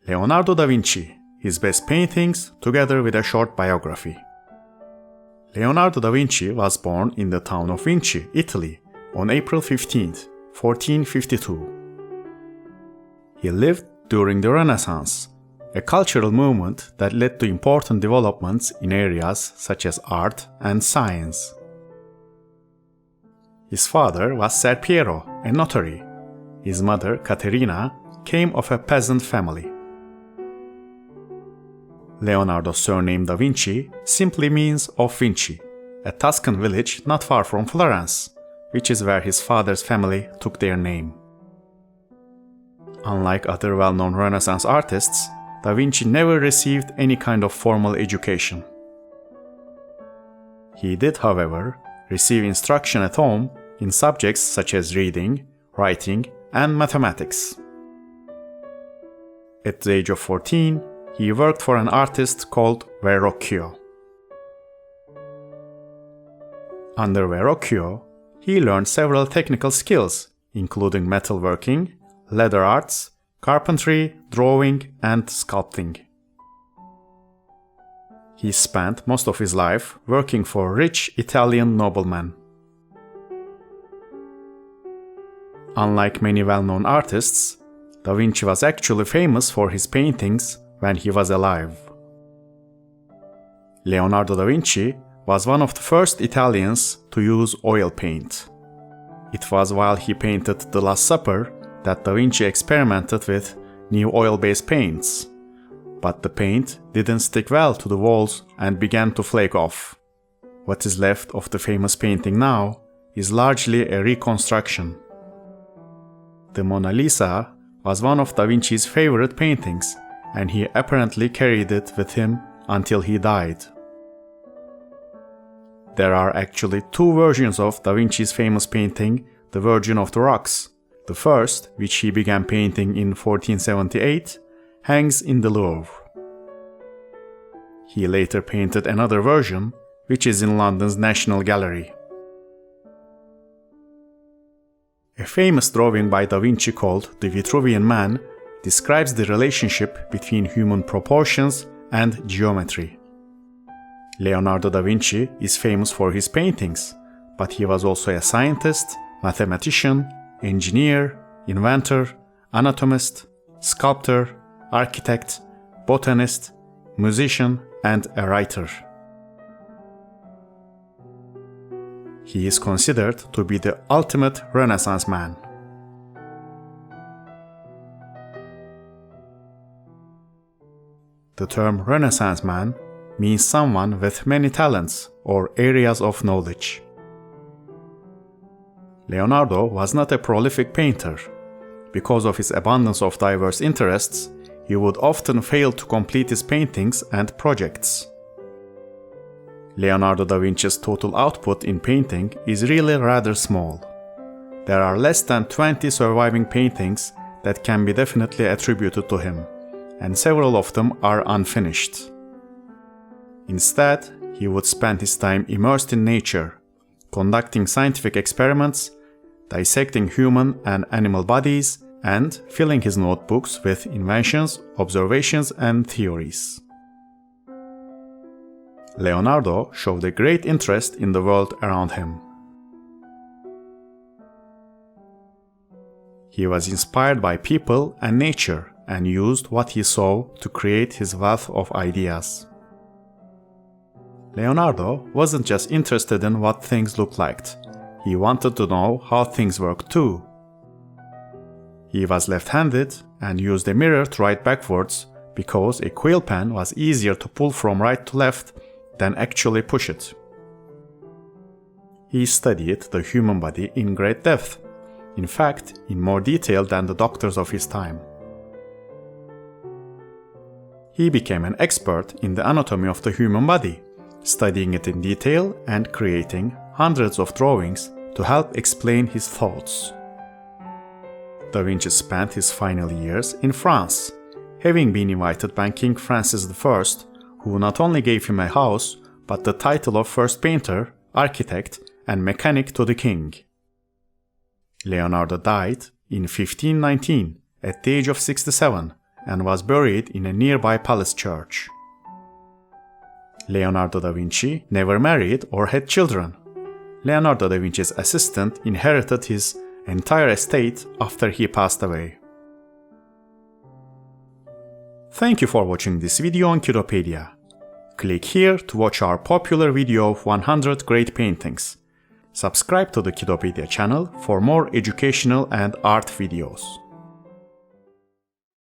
Leonardo da Vinci, his best paintings together with a short biography. Leonardo da Vinci was born in the town of Vinci, Italy, on April 15, 1452. He lived during the Renaissance, a cultural movement that led to important developments in areas such as art and science. His father was Ser Piero, a notary. His mother, Caterina, came of a peasant family. Leonardo's surname da Vinci simply means of Vinci, a Tuscan village not far from Florence, which is where his father's family took their name. Unlike other well-known Renaissance artists, da Vinci never received any kind of formal education. He did, however, receive instruction at home in subjects such as reading, writing, and mathematics. At the age of 14, he worked for an artist called Verrocchio. Under Verrocchio, he learned several technical skills, including metalworking, leather arts, carpentry, drawing, and sculpting. He spent most of his life working for rich Italian noblemen. Unlike many well-known artists, Da Vinci was actually famous for his paintings when he was alive. Leonardo da Vinci was one of the first Italians to use oil paint. It was while he painted The Last Supper that Da Vinci experimented with new oil-based paints, but the paint didn't stick well to the walls and began to flake off. What is left of the famous painting now is largely a reconstruction. The Mona Lisa was one of Da Vinci's favorite paintings, and he apparently carried it with him until he died. There are actually two versions of Da Vinci's famous painting, The Virgin of the Rocks. The first, which he began painting in 1478, hangs in the Louvre. He later painted another version, which is in London's National Gallery. A famous drawing by Da Vinci called The Vitruvian Man describes the relationship between human proportions and geometry. Leonardo da Vinci is famous for his paintings, but he was also a scientist, mathematician, engineer, inventor, anatomist, sculptor, architect, botanist, musician, and a writer. He is considered to be the ultimate Renaissance man. The term Renaissance man means someone with many talents or areas of knowledge. Leonardo was not a prolific painter. Because of his abundance of diverse interests, he would often fail to complete his paintings and projects. Leonardo da Vinci's total output in painting is really rather small. There are less than 20 surviving paintings that can be definitely attributed to him, and several of them are unfinished. Instead, he would spend his time immersed in nature, conducting scientific experiments, dissecting human and animal bodies, and filling his notebooks with inventions, observations, and theories. Leonardo showed a great interest in the world around him. He was inspired by people and nature and used what he saw to create his wealth of ideas. Leonardo wasn't just interested in what things looked like. He wanted to know how things worked too. He was left-handed and used a mirror to write backwards because a quill pen was easier to pull from right to left than actually push it. He studied the human body in great depth, in fact, in more detail than the doctors of his time. He became an expert in the anatomy of the human body, studying it in detail and creating hundreds of drawings to help explain his thoughts. Da Vinci spent his final years in France, having been invited by King Francis I, who not only gave him a house, but the title of first painter, architect, and mechanic to the king. Leonardo died in 1519 at the age of 67 and was buried in a nearby palace church. Leonardo da Vinci never married or had children. Leonardo da Vinci's assistant inherited his entire estate after he passed away. Thank you for watching this video on Kiddopedia. Click here to watch our popular video of 100 great paintings. Subscribe to the Kiddopedia channel for more educational and art videos.